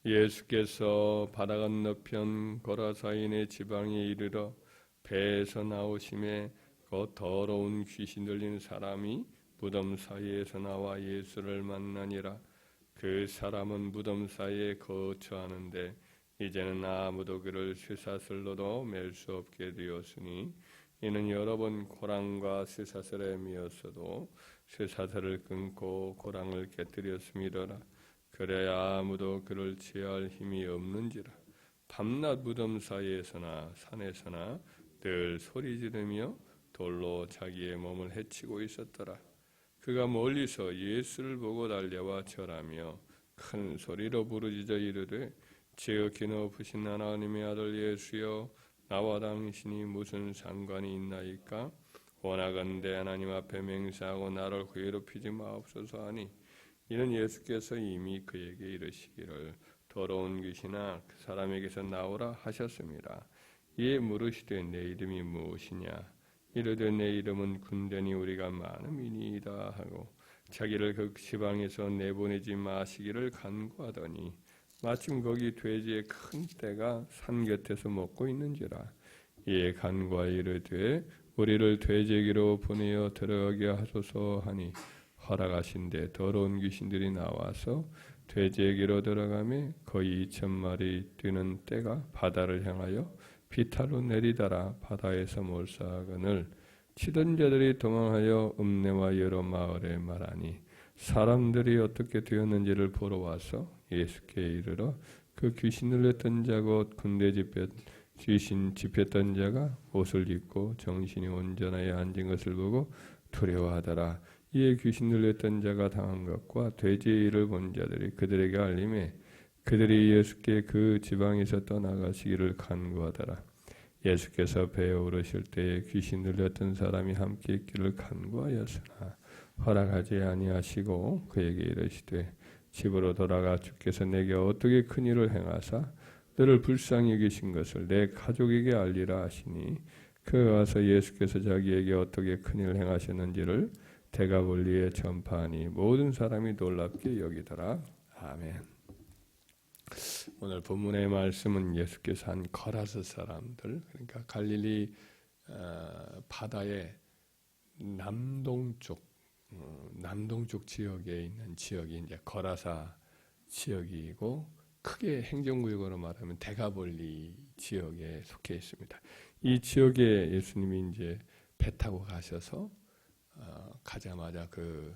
예수께서 바다 건너편 고라사인의 지방에 이르러 배에서 나오심에 그 더러운 귀신 들린 사람이 무덤 사이에서 나와 예수를 만나니라. 그 사람은 무덤 사이에 거처하는데 이제는 아무도 그를 쇠사슬로도 맬 수 없게 되었으니 이는 여러 번 고랑과 쇠사슬에 미었어도 쇠사슬을 끊고 고랑을 깨뜨렸음이더라. 그래야 아무도 그를 제할 힘이 없는지라. 밤낮 무덤 사이에서나 산에서나 늘 소리 지르며 돌로 자기의 몸을 해치고 있었더라. 그가 멀리서 예수를 보고 달려와 절하며 큰 소리로 부르짖어 이르되 지극히 높으신 하나님의 아들 예수여, 나와 당신이 무슨 상관이 있나이까? 원하건대 하나님 앞에 맹세하고 나를 괴롭히지 마옵소서 하니, 이는 예수께서 이미 그에게 이르시기를 더러운 귀신아 그 사람에게서 나오라 하셨습니다. 이에 물으시되 내 이름이 무엇이냐? 이르되 내 이름은 군대니 우리가 많음이니이다 하고 자기를 그 지방에서 내보내지 마시기를 간구하더니 마침 거기 돼지의 큰 떼가 산 곁에서 먹고 있는지라. 이에 간구하여 이르되 우리를 돼지에게로 보내어 들어가게 하소서 하니 허락하신데 더러운 귀신들이 나와서 돼지에게로 들어가매 거의 2,000마리 뛰는 떼가 바다를 향하여 비탈로 내리다라 바다에서 몰사하거늘 치던 자들이 도망하여 읍내와 여러 마을에 말하니 사람들이 어떻게 되었는지를 보러 와서 예수께 이르러 그 귀신을 냈던 자고 군대 귀신 집혔던 자가 옷을 입고 정신이 온전하여 앉은 것을 보고 두려워하더라. 이에 귀신을 냈던 자가 당한 것과 돼지의 일을 본 자들이 그들에게 알림해 그들이 예수께 그 지방에서 떠나가시기를 간구하더라. 예수께서 배에 오르실 때에 귀신 들렸던 사람이 함께 있기를 간구하였으나 허락하지 아니하시고 그에게 이르시되 집으로 돌아가 주께서 내게 어떻게 큰 일을 행하사 너를 불쌍히 여기신 것을 내 가족에게 알리라 하시니 그가 가서 예수께서 자기에게 어떻게 큰 일을 행하셨는지를 데가볼리에 전파하니 모든 사람이 놀랍게 여기더라. 아멘. 오늘 본문의 말씀은 예수께서 한 거라사 사람들, 그러니까 갈릴리 바다의 남동쪽 지역에 있는 지역이 이제 거라사 지역이고 크게 행정구역으로 말하면 데가볼리 지역에 속해 있습니다. 이 지역에 예수님이 이제 배 타고 가셔서 가자마자 그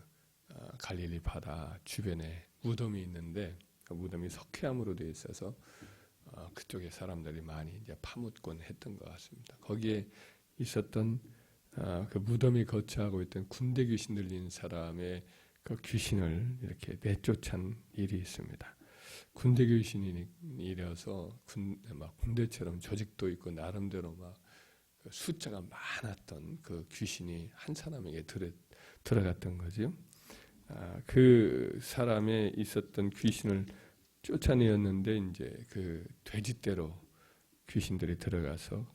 갈릴리 바다 주변에 무덤이 있는데 그 무덤이 석회암으로 되어 있어서 그쪽에 사람들이 많이 이제 파묻곤 했던 것 같습니다. 거기에 있었던 그 무덤이 거처하고 있던 군대 귀신 들린 사람의 그 귀신을 이렇게 내쫓은 일이 있습니다. 군대 귀신이라서 군대처럼 조직도 있고 나름대로 막 숫자가 많았던 그 귀신이 한 사람에게 들어갔던 거죠. 그 사람에 있었던 귀신을 쫓아내었는데 이제 그 돼지떼로 귀신들이 들어가서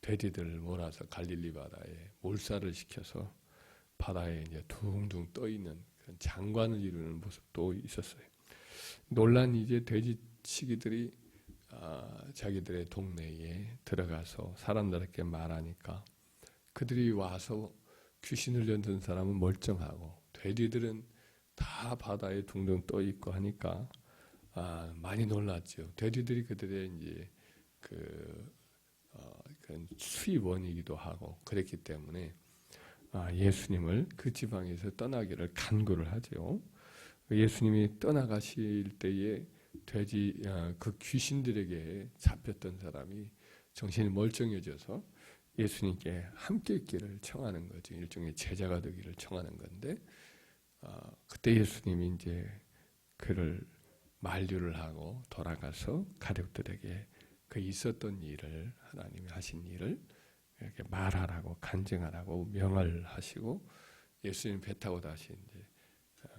돼지들을 몰아서 갈릴리 바다에 몰살을 시켜서 바다에 이제 둥둥 떠 있는 그런 장관을 이루는 모습도 있었어요. 놀란 이제 돼지치기들이 자기들의 동네에 들어가서 사람들에게 말하니까 그들이 와서 귀신을 연든 사람은 멀쩡하고 돼지들은 다 바다에 둥둥 떠 있고 하니까 많이 놀랐죠. 돼지들이 그들의 이제 그런 수입원이기도 하고 그랬기 때문에 예수님을 그 지방에서 떠나기를 간구를 하죠. 예수님이 떠나가실 때에 그 귀신들에게 잡혔던 사람이 정신이 멀쩡해져서 예수님께 함께 있기를 청하는 거죠. 일종의 제자가 되기를 청하는 건데 그때 예수님이 이제 그를 만류를 하고 돌아가서 가족들에게 그 있었던 일을 하나님이 하신 일을 이렇게 말하라고 간증하라고 명을 하시고 예수님 배 타고 다시 이제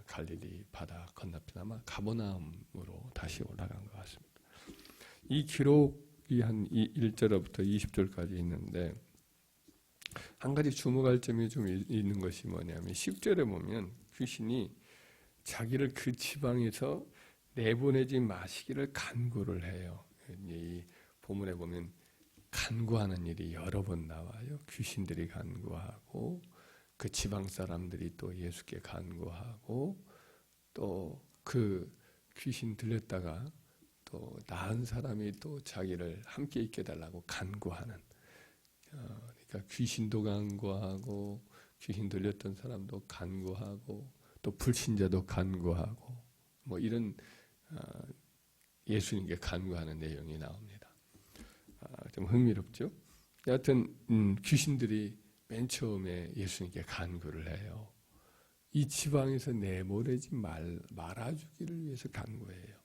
갈릴리 바다 건너편 아마 가버나움으로 다시 올라간 것 같습니다. 이 기록이 한 1절부터 20절까지 있는데 한 가지 주목할 점이 좀 있는 것이 뭐냐면 10절에 보면 귀신이 자기를 그 지방에서 내보내지 마시기를 간구를 해요. 이 본문에 보면 간구하는 일이 여러 번 나와요. 귀신들이 간구하고 그 지방 사람들이 또 예수께 간구하고 또 그 귀신 들렸다가 또 나은 사람이 또 자기를 함께 있게 해달라고 간구하는, 그러니까 귀신도 간구하고 귀신 들렸던 사람도 간구하고 또 불신자도 간구하고 뭐 이런 예수님께 간구하는 내용이 나옵니다. 좀 흥미롭죠? 여하튼 귀신들이 맨 처음에 예수님께 간구를 해요. 이 지방에서 내보내지 말아주기를 위해서 간구해요.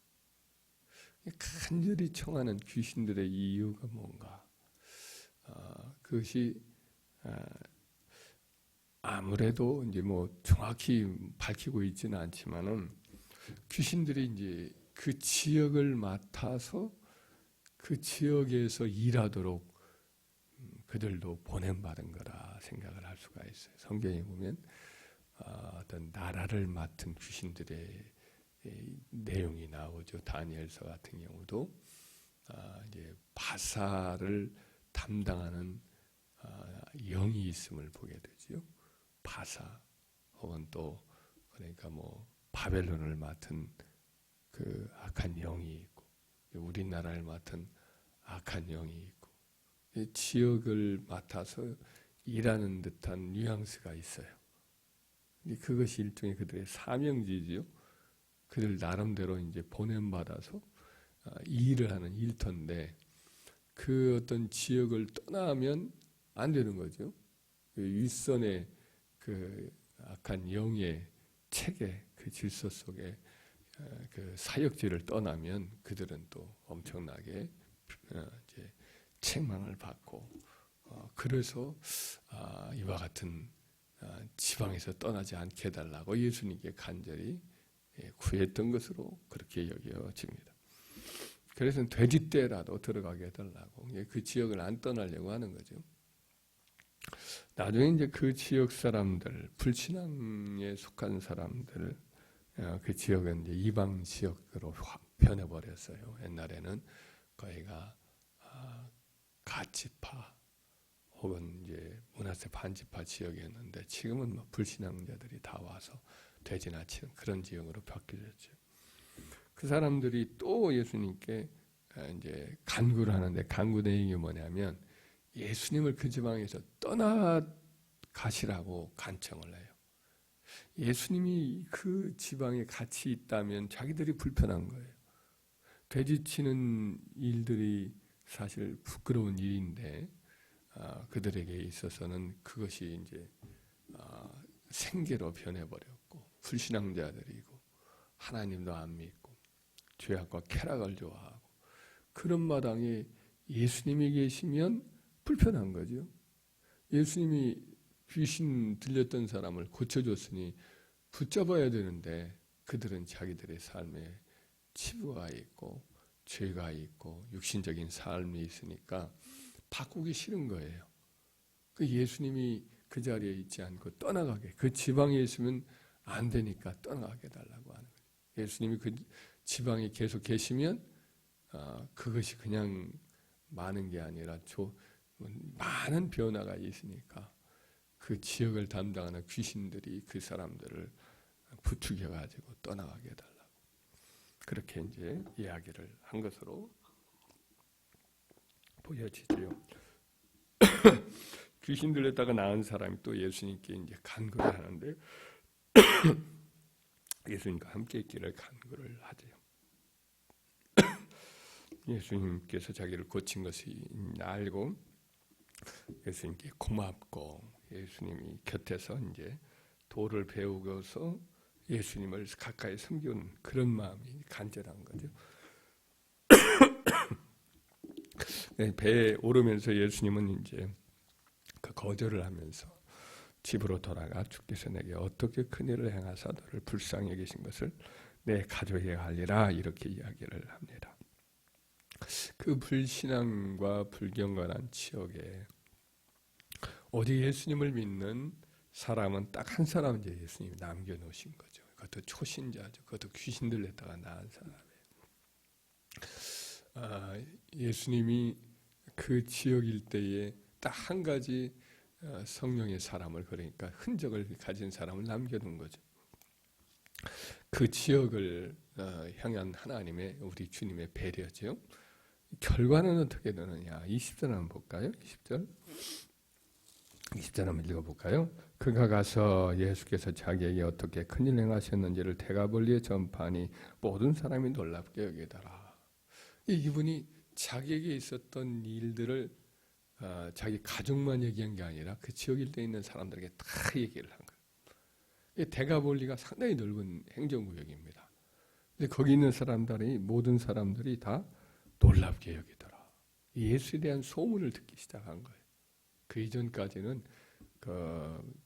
간절히 청하는 귀신들의 이유가 뭔가? 그것이 아무래도 이제 뭐 정확히 밝히고 있지는 않지만은 귀신들이 이제 그 지역을 맡아서 그 지역에서 일하도록 그들도 보냄받은 거라 생각을 할 수가 있어요. 성경에 보면 어떤 나라를 맡은 귀신들의 내용이 나오죠. 다니엘서 같은 경우도 이제 바사를 담당하는 영이 있음을 보게 되죠. 바사 혹은 또 그러니까 뭐 바벨론을 맡은 그 악한 영이 있고 우리나라를 맡은 악한 영이 있고 지역을 맡아서 일하는 듯한 뉘앙스가 있어요. 그것이 일종의 그들의 사명지지요. 그들 나름대로 이제 보냄받아서 일을 하는 일터인데 그 어떤 지역을 떠나면 안 되는 거죠. 윗선의 그 악한 영의 체계, 그 질서 속에 그 사역지를 떠나면 그들은 또 엄청나게 이제 책망을 받고 그래서 이와 같은 지방에서 떠나지 않게 해달라고 예수님께 간절히 구했던 것으로 그렇게 여겨집니다. 그래서 돼지떼라도 들어가게 해달라고 그 지역을 안 떠나려고 하는 거죠. 나중에 이제 그 지역 사람들, 불신앙에 속한 사람들, 그 지역은 이제 이방 지역으로 변해버렸어요. 옛날에는 거기가 갓지파 혹은 이제 문하세 반지파 지역이었는데 지금은 뭐 불신앙자들이 다 와서 되지나치는 그런 지역으로 바뀌었죠. 그 사람들이 또 예수님께 이제 간구를 하는데 간구 내용이 뭐냐면 예수님을 그 지방에서 떠나가시라고 간청을 해요. 예수님이 그 지방에 같이 있다면 자기들이 불편한 거예요. 돼지치는 일들이 사실 부끄러운 일인데 그들에게 있어서는 그것이 이제 생계로 변해버렸고 불신앙자들이고 하나님도 안 믿고 죄악과 쾌락을 좋아하고 그런 마당에 예수님이 계시면 불편한 거죠. 예수님이 귀신 들렸던 사람을 고쳐줬으니 붙잡아야 되는데 그들은 자기들의 삶에 치부가 있고 죄가 있고 육신적인 삶이 있으니까 바꾸기 싫은 거예요. 그 예수님이 그 자리에 있지 않고 떠나가게, 그 지방에 있으면 안 되니까 떠나가게 해달라고 하는 거예요. 예수님이 그 지방에 계속 계시면 그것이 그냥 많은 게 아니라 많은 변화가 있으니까 그 지역을 담당하는 귀신들이 그 사람들을 부추겨가지고 떠나가게 해달라고 그렇게 이제 이야기를 한 것으로 보여지죠. 귀신 들렸다가 나은 사람이 또 예수님께 이제 간구를 하는데 예수님과 함께 있기를 간구를 하죠. 예수님께서 자기를 고친 것을 알고 예수님께 고맙고 예수님이 곁에서 이제 도를 배우고서 예수님을 가까이 섬기는 그런 마음이 간절한 거죠. 배에 오르면서 예수님은 이제 그 거절을 하면서 집으로 돌아가 주께서 내게 어떻게 큰일을 행하사 너를 불쌍히 계신 것을 내 가족에게 알리라 이렇게 이야기를 합니다. 그 불신앙과 불경건한 지역에 오직 예수님을 믿는 사람은 딱 한 사람 이제 예수님이 남겨놓으신 거죠. 그것도 초신자죠. 그것도 귀신 들렸다가 나은 사람이에요. 예수님이 그 지역 일대에 딱 한 가지 성령의 사람을, 그러니까 흔적을 가진 사람을 남겨둔 거죠. 그 지역을 향한 하나님의, 우리 주님의 배려죠. 결과는 어떻게 되느냐. 20절 한번 볼까요? 20절 한번 읽어볼까요? 그가 가서 예수께서 자기에게 어떻게 큰일 행하셨는지를 대가벌리에 전파하니 모든 사람이 놀랍게 여기더라. 이분이 자기에게 있었던 일들을 자기 가족만 얘기한 게 아니라 그 지역 일대에 있는 사람들에게 다 얘기를 한 거예요. 대가볼리가 상당히 넓은 행정구역입니다. 근데 거기 있는 사람들이, 모든 사람들이 다 놀랍게 여기더라. 예수에 대한 소문을 듣기 시작한 거예요. 그 이전까지는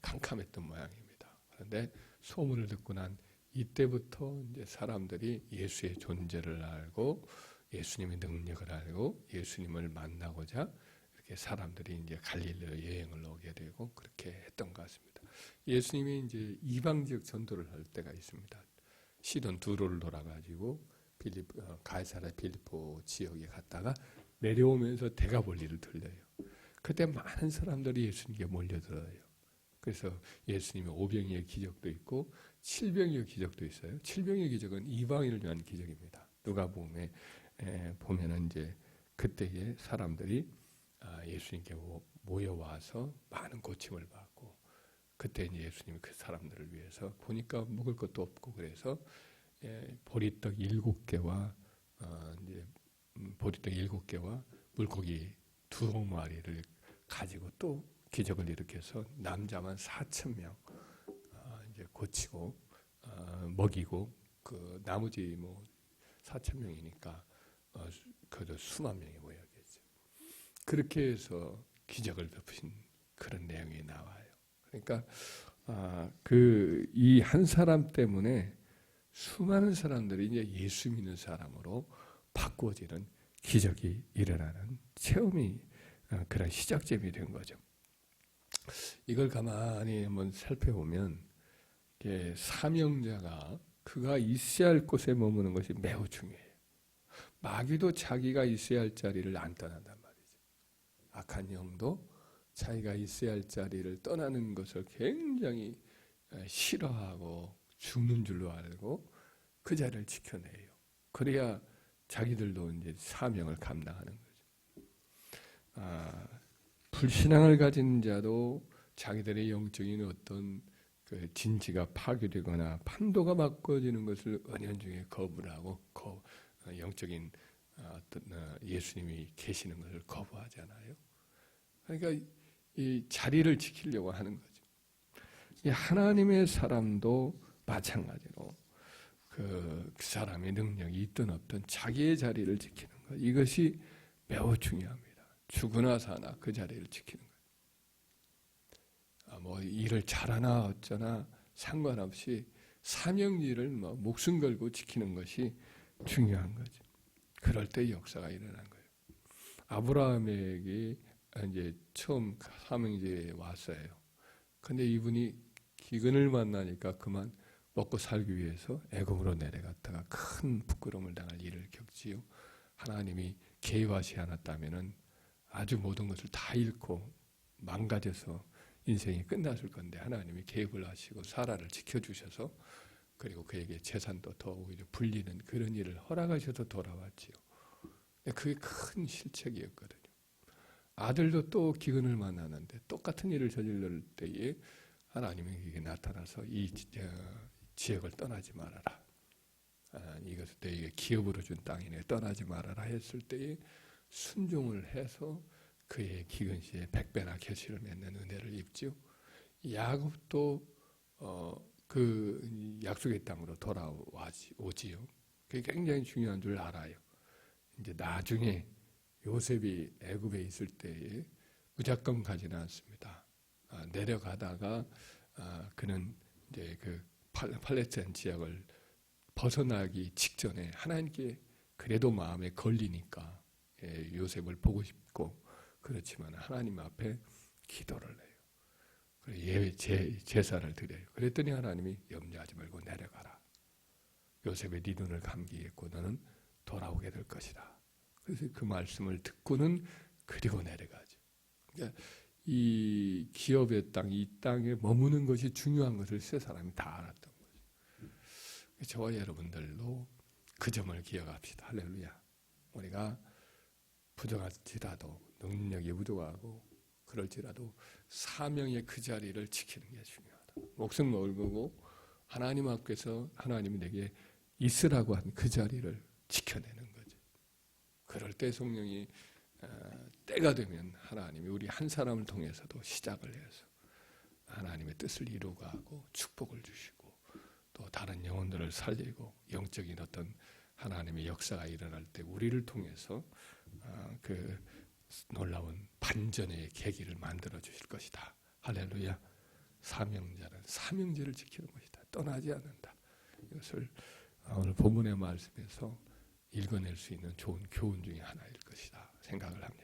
캄캄했던 모양입니다. 그런데 소문을 듣고 난 이때부터 이제 사람들이 예수의 존재를 알고 예수님의 능력을 알고 예수님을 만나고자 이렇게 사람들이 이제 갈릴리로 여행을 오게 되고 그렇게 했던 것 같습니다. 예수님이 이제 이방 지역 전도를 할 때가 있습니다. 시돈 두로를 돌아가지고 가이사랴 빌립보 지역에 갔다가 내려오면서 대가볼리를 들려요. 그때 많은 사람들이 예수님께 몰려들어요. 그래서 예수님의 오병이의 기적도 있고 칠병이의 기적도 있어요. 칠병이의 기적은 이방인을 위한 기적입니다. 누가복음에 보면은 이제 그때에 사람들이 예수님께 모여와서 많은 고침을 받고, 그때 이제 예수님이 그 사람들을 위해서 보니까 먹을 것도 없고 그래서 보리떡 7개와 이제 보리떡 7개와 물고기 2마리를 가지고 또 기적을 일으켜서 남자만 4,000명 이제 고치고 먹이고, 그 나머지 뭐 4,000명이니까 그래도 수만 명이 모여겠죠. 그렇게 해서 기적을 덮으신 그런 내용이 나와요. 그러니까 이 한 사람 때문에 수많은 사람들이 이제 예수 믿는 사람으로 바꾸어지는 기적이 일어나는 체험이 그런 시작점이 된 거죠. 이걸 가만히 한번 살펴보면 사명자가 그가 있어야 할 곳에 머무는 것이 매우 중요해요. 마귀도 자기가 있어야 할 자리를 안 떠난단 말이죠. 악한 영도 자기가 있어야 할 자리를 떠나는 것을 굉장히 싫어하고 죽는 줄로 알고 그 자리를 지켜내요. 그래야 자기들도 이제 사명을 감당하는 거죠. 불신앙을 가진 자도 자기들의 영적인 어떤 그 진지가 파괴되거나 판도가 바꿔지는 것을 은연중에 거부를 하고 영적인 어떤 예수님이 계시는 것을 거부하잖아요. 그러니까 이 자리를 지키려고 하는 거죠. 이 하나님의 사람도 마찬가지로 그 사람의 능력이 있든 없든 자기의 자리를 지키는 것, 이것이 매우 중요합니다. 죽으나 사나 그 자리를 지키는 거예요. 뭐 일을 잘하나 어쩌나 상관없이 사명일을 목숨 걸고 지키는 것이 중요한 거죠. 그럴 때 역사가 일어난 거예요. 아브라함에게 이제 처음 사명제에 왔어요. 근데 이분이 기근을 만나니까 그만 먹고 살기 위해서 애굽으로 내려갔다가 큰 부끄러움을 당할 일을 겪지요. 하나님이 개입하지 않았다면은 아주 모든 것을 다 잃고 망가져서 인생이 끝났을 건데 하나님이 개입을 하시고 사라를 지켜주셔서, 그리고 그에게 재산도 더 오히려 불리는 그런 일을 허락하셔서 돌아왔지요. 그게 큰 실책이었거든요. 아들도 또 기근을 만나는데 똑같은 일을 저질 때에 하나님이 그게 나타나서 이 지역을 떠나지 말아라. 이것을 너에게 기업으로 준 땅이네, 떠나지 말아라 했을 때에 순종을 해서 그의 기근 시에 100배나 결실을 맺는 은혜를 입죠. 야곱도 그 약속의 땅으로 돌아오지요. 그게 굉장히 중요한 줄 알아요. 이제 나중에 요셉이 애굽에 있을 때에 무조건 가지는 않습니다. 내려가다가 그는 이제 그 팔레스타인 지역을 벗어나기 직전에 하나님께 그래도 마음에 걸리니까 요셉을 보고 싶고 그렇지만 하나님 앞에 기도를 해요. 제사를 드려요. 그랬더니 하나님이 염려하지 말고 내려가라. 요셉의 네 눈을 감기겠고 너는 돌아오게 될 것이다. 그래서 그 말씀을 듣고는 그리고 내려가죠. 그러니까 이 기업의 땅, 이 땅에 머무는 것이 중요한 것을 세 사람이 다 알았던 거죠. 저와 여러분들도 그 점을 기억합시다. 할렐루야. 우리가 부족할지라도 능력이 부족하고 그럴지라도 사명의 그 자리를 지키는 게 중요하다. 목숨 걸고 하나님 앞에서 하나님이 내게 있으라고 한 그 자리를 지켜내는 거죠. 그럴 때 성령이 때가 되면 하나님이 우리 한 사람을 통해서도 시작을 해서 하나님의 뜻을 이루어가고 축복을 주시고 또 다른 영혼들을 살리고 영적인 어떤 하나님의 역사가 일어날 때 우리를 통해서 그 놀라운 반전의 계기를 만들어 주실 것이다. 할렐루야. 사명자는 사명제를 지키는 것이다. 떠나지 않는다. 이것을 오늘 본문의 말씀에서 읽어낼 수 있는 좋은 교훈 중에 하나일 것이다 생각을 합니다.